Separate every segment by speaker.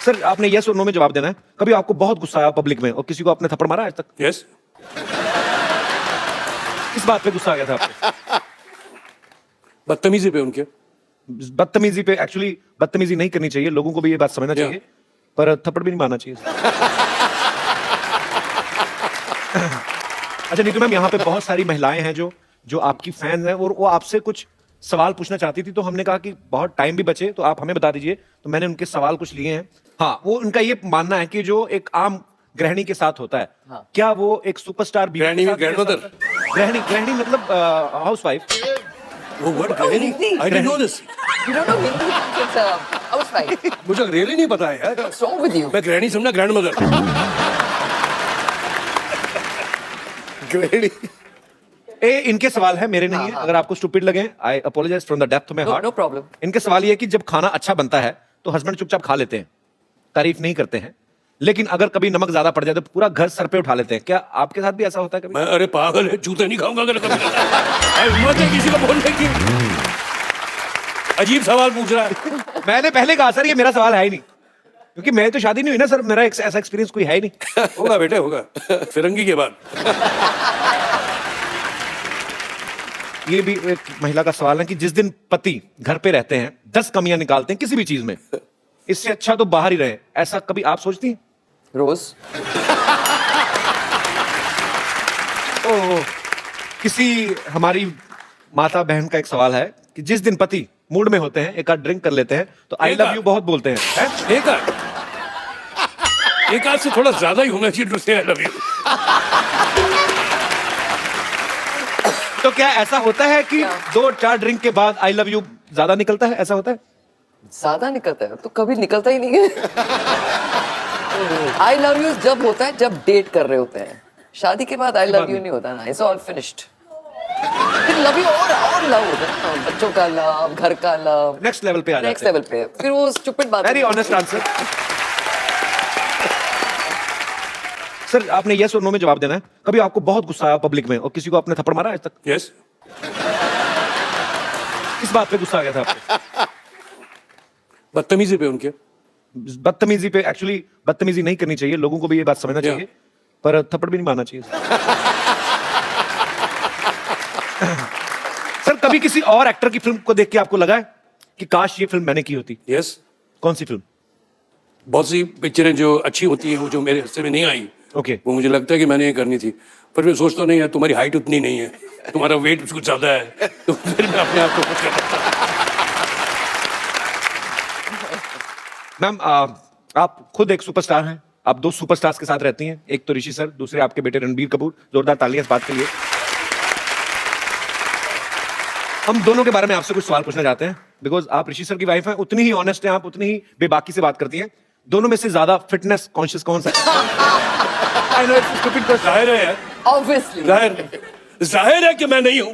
Speaker 1: Sir आपने yes और no में जवाब देना है। कभी आपको बहुत गुस्सा आया पब्लिक में और किसी को आपने थप्पड़ मारा आज तक?
Speaker 2: यस।
Speaker 1: किस बात पे गुस्सा आ गया था आपको?
Speaker 2: बदतमीजी पे उनके।
Speaker 1: बदतमीजी पे? एक्चुअली बदतमीजी नहीं करनी चाहिए, लोगों को भी ये बात समझना चाहिए, पर थप्पड़ भी नहीं मारना चाहिए। अच्छा नीतू मैम, यहाँ पे बहुत सारी महिलाएं हैं जो आपकी फैन हैं और वो आपसे कुछ सवाल पूछना चाहती थी, तो हमने कहा कि बहुत टाइम भी बचे तो आप हमें बता दीजिए, तो मैंने उनके सवाल कुछ लिए हैं। हाँ, वो उनका ये मानना है कि जो एक आम गृहिणी के साथ होता है, हाँ। क्या वो एक सुपरस्टार भी?
Speaker 2: गृहिणी में ग्रैंडमदर।
Speaker 1: गृहिणी मतलब हाउसवाइफ।
Speaker 2: वो वर्ड गृहिणी, I didn't know this.
Speaker 3: You don't know Hindi? It's a housewife.
Speaker 2: मुझे रियली नहीं पता है यार।
Speaker 3: What's wrong with you?
Speaker 2: मैं गृहिणी समझा ग्रैंडमदर। गृहिणी।
Speaker 1: इनके सवाल है, मेरे नहीं है। अगर आपको स्टूपिड लगे, I apologise from the depth of my heart.
Speaker 3: No problem.
Speaker 1: इनके सवाल ये है कि जब खाना अच्छा बनता है तो हस्बैंड चुपचाप खा लेते हैं, तारीफ नहीं करते हैं, लेकिन अगर कभी नमक ज्यादा पड़ जाए तो पूरा घर सर पे उठा लेते हैं। क्या आपके साथ भी ऐसा होता है कभी?
Speaker 2: मैं अरे पागल है, जूते नहीं खाऊंगा अगर कभी। हिम्मत है किसी को बोलने की? अजीब सवाल पूछ रहा है।
Speaker 1: मैंने पहले कहा सर ये मेरा सवाल है ही नहीं, क्योंकि मैं तो शादी नहीं हुई ना सर, मेरा ऐसा एक्सपीरियंस कोई है ही नहीं।
Speaker 2: होगा बेटे होगा, फिरंगी के बाद।
Speaker 1: ये भी एक महिला का सवाल है कि जिस दिन पति घर पे रहते हैं 10 कमियां निकालते हैं किसी भी चीज में, इससे अच्छा तो बाहर ही रहे, ऐसा कभी आप सोचती हैं?
Speaker 3: रोज।
Speaker 1: किसी हमारी माता बहन का एक सवाल है कि जिस दिन पति मूड में होते हैं, एक आध ड्रिंक कर लेते हैं तो आई लव यू बहुत बोलते हैं।
Speaker 2: एक आध से थोड़ा ज्यादा ही होना चाहिए टू से आई लव यू।
Speaker 1: तो क्या ऐसा होता है कि 2-4 ड्रिंक के बाद आई लव यू ज्यादा निकलता है? ऐसा होता है?
Speaker 3: ज्यादा निकलता है तो कभी निकलता ही नहीं है। आई लव यू जब होता है जब डेट कर रहे होते हैं, शादी के बाद आई लव यू नहीं होता ना, इट्स ऑल फिनिश्ड। फिर लव यू और लव होता है ना, बच्चों का लव, घर का लव,
Speaker 1: नेक्स्ट लेवल पे आ जाते हैं।
Speaker 3: नेक्स्ट लेवल पे फिर वो स्टूपिड बात।
Speaker 1: Very honest answer. सर आपने यस और नो में जवाब देना है। कभी आपको बहुत गुस्सा आया पब्लिक में और किसी को आपने थप्पड़ मारा आज तक?
Speaker 2: यस।
Speaker 1: किस बात पे गुस्सा आ गया था आपको?
Speaker 2: बदतमीजी पे उनके।
Speaker 1: बदतमीजी पे? एक्चुअली बदतमीजी नहीं करनी चाहिए, लोगों को भी ये बात समझना चाहिए, पर थप्पड़ भी नहीं मारना चाहिए। सर कभी किसी और एक्टर की फिल्म को देख के आपको लगा है कि काश ये फिल्म मैंने की होती?
Speaker 2: यस।
Speaker 1: कौन सी फिल्म?
Speaker 2: बहुत सी पिक्चरें जो अच्छी होती हैं वो जो मेरे हिस्से में नहीं आई,
Speaker 1: ओके।
Speaker 2: वो मुझे लगता है कि मैंने ये करनी थी, पर मैं सोचता नहीं यार तुम्हारी हाइट उतनी नहीं है, तुम्हारा वेट कुछ ज्यादा है, तो फिर मैं अपने आप को खुश करता हूं।
Speaker 1: मैम आप खुद एक सुपरस्टार हैं, आप 2 सुपरस्टार्स के साथ रहती हैं, एक तो ऋषि सर, दूसरे आपके बेटे रणबीर कपूर। जोरदार तालियां इस बात के लिए। हम दोनों के बारे में आपसे कुछ सवाल पूछना चाहते हैं, बिकॉज आप ऋषि सर की वाइफ हैं, उतनी ही ऑनेस्ट हैं आप, उतनी ही बेबाकी से बात करती हैं। दोनों में से ज्यादा फिटनेस कॉन्शियस कौन सा है? I know it's stupid question.
Speaker 2: जाहिर है यार,
Speaker 3: ऑब्वियसली
Speaker 2: जाहिर है कि मैं नहीं हूं।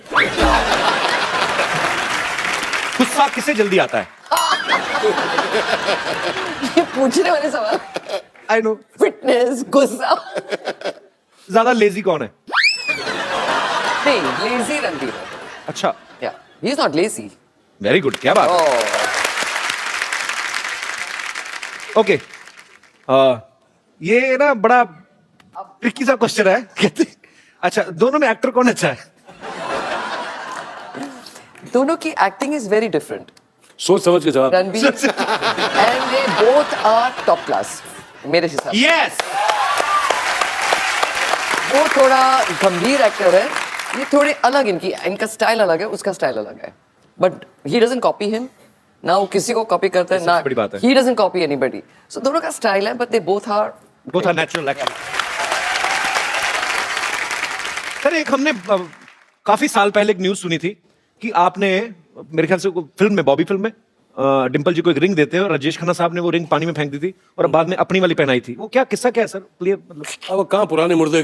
Speaker 1: गुस्सा किसे जल्दी आता है?
Speaker 3: ये पूछने वाले सवाल।
Speaker 1: I know.
Speaker 3: फिटनेस, गुस्सा।
Speaker 1: ज्यादा लेजी कौन है?
Speaker 3: नहीं, लेजी रणबीर।
Speaker 1: अच्छा,
Speaker 3: या he is not lazy.
Speaker 1: Very good, क्या बात है। ओके, ये ना बड़ा ट्रिकी सा क्वेश्चन है। कहते अच्छा दोनों में एक्टर कौन अच्छा है?
Speaker 3: दोनों की एक्टिंग इज वेरी डिफरेंट।
Speaker 2: सोच समझ के जवाब।
Speaker 3: Ranbir and they both are top class मेरे हिसाब से।
Speaker 1: यस।
Speaker 3: वो थोड़ा गंभीर एक्टर है, ये थोड़े अलग, इनका स्टाइल अलग है, उसका स्टाइल अलग है, but he doesn't copy him ना, वो किसी को कॉपी करता है ना,
Speaker 1: बड़ी बात है।
Speaker 3: He doesn't copy anybody. So दोनों का स्टाइल है, but they both are
Speaker 1: natural actor. Sir एक हमने काफी साल पहले एक न्यूज सुनी थी कि आपने मेरे ख्याल से फिल्म में, बॉबी फिल्म में, डिम्पल जी को एक रिंग देते हैं और राजेश खन्ना साहब ने वो रिंग पानी में फेंक दी थी और बाद में अपनी वाली पहनाई थी। वो क्या किस्सा क्या है सर? क्लियर मतलब।
Speaker 2: अब कहाँ पुराने मुर्दे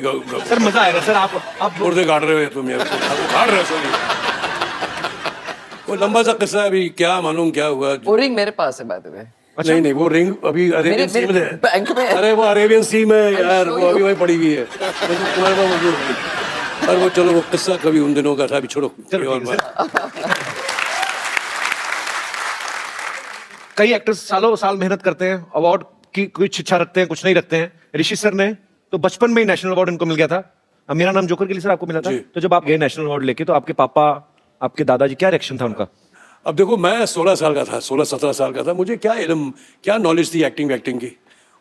Speaker 1: सर मजा आएगा सर, आप
Speaker 2: मुर्दे काट रहे हो तुम यार, काट रहे हो सॉरी। वो लंबा सा किस्सा है, अभी क्या मालूम क्या हुआ।
Speaker 3: वो रिंग मेरे पास है बाय द वे।
Speaker 1: अच्छा?
Speaker 2: नहीं वो रिंग अभी अरेबियन सी में है।
Speaker 3: बैंक में है।
Speaker 2: अरे वो अरेबियन सी में यार, वो अभी वही पड़ी हुई है, तुम्हारे पास मौजूद है। और वो चलो वो किस्सा कभी उन दिनों का था, अभी छोड़ो।
Speaker 1: कई एक्टर्स सालों साल मेहनत करते हैं, अवार्ड कि कुछ इच्छा रखते हैं, कुछ नहीं रखते हैं। ऋषि सर ने तो बचपन में ही नेशनल अवार्ड इनको मिल गया था। अब मेरा नाम जोकर के लिए सर आपको मिला था।
Speaker 2: जी।
Speaker 1: तो जब आप गए नेशनल अवार्ड लेके, तो आपके पापा, आपके दादाजी, क्या रिएक्शन था उनका?
Speaker 2: अब देखो, मैं 16 साल का था, 16-17 साल का था। मुझे क्या इल्म, क्या नॉलेज थी एक्टिंग की।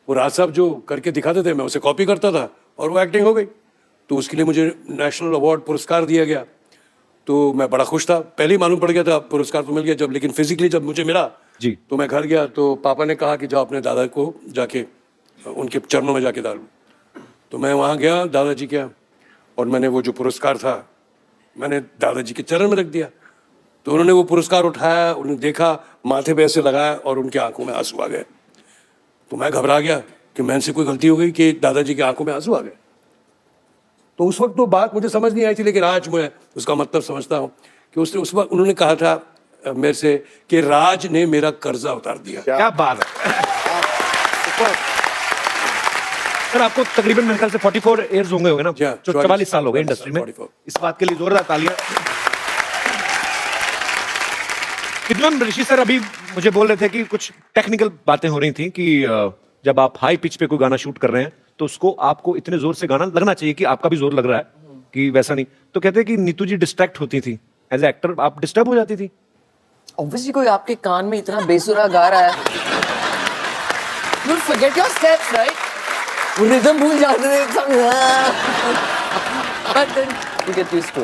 Speaker 2: वो राज साहब जो करके दिखाते थे, मैं उसे कॉपी करता था और वो एक्टिंग हो गई। तो उसके लिए मुझे नेशनल अवार्ड पुरस्कार दिया गया। तो मैं बड़ा खुश था। पहले ही मालूम पड़ गया था पुरस्कार तो मिल गया जब, लेकिन फिजिकली जब मुझे मिला
Speaker 1: जी।
Speaker 2: तो मैं घर गया तो पापा ने कहा कि जाओ अपने दादा को जाके उनके चरणों में जाके डालो। तो मैं वहाँ गया दादाजी के यहाँ, और मैंने वो जो पुरस्कार था मैंने दादाजी के चरण में रख दिया। तो उन्होंने वो पुरस्कार उठाया, उन्होंने देखा, माथे पे ऐसे लगाया और उनकी आंखों में आंसू आ गए। तो मैं घबरा गया कि मैं से कोई गलती हो गई कि दादाजी की आंखों में आंसू आ गए। तो उस वक्त तो बात मुझे समझ नहीं आई थी, लेकिन आज मैं उसका मतलब समझता हूँ कि उसने उस वक्त उन्होंने कहा था मेरे से कि राज ने मेरा कर्जा उतार दिया।
Speaker 1: क्या बात है सर। आपको तकरीबन मेरे ख्याल से 44 ईयर्स होंगे ना,
Speaker 2: जी हाँ,
Speaker 1: जो 44 साल हो गए इंडस्ट्री में।
Speaker 2: 44।
Speaker 1: इस बात के लिए जोरदार तालियां। विद्वान ऋषि सर अभी मुझे बोल रहे थे कि कुछ टेक्निकल बातें हो रही थी कि जब आप हाई पिच पे कोई गाना शूट कर रहे हैं तो उसको आपको इतने जोर से गाना लगना चाहिए कि आपका भी जोर लग रहा है, कि वैसा नहीं। तो कहते हैं कि नीतू जी डिस्ट्रैक्ट होती थी एज ए एक्टर, आप डिस्टर्ब हो जाती थी?
Speaker 3: ऑब्वियसली कोई आपके कान में इतना बेसुरा गा रहा है, you forget your steps, right? वो रिदम भूल जाते थे, but then you get used to it.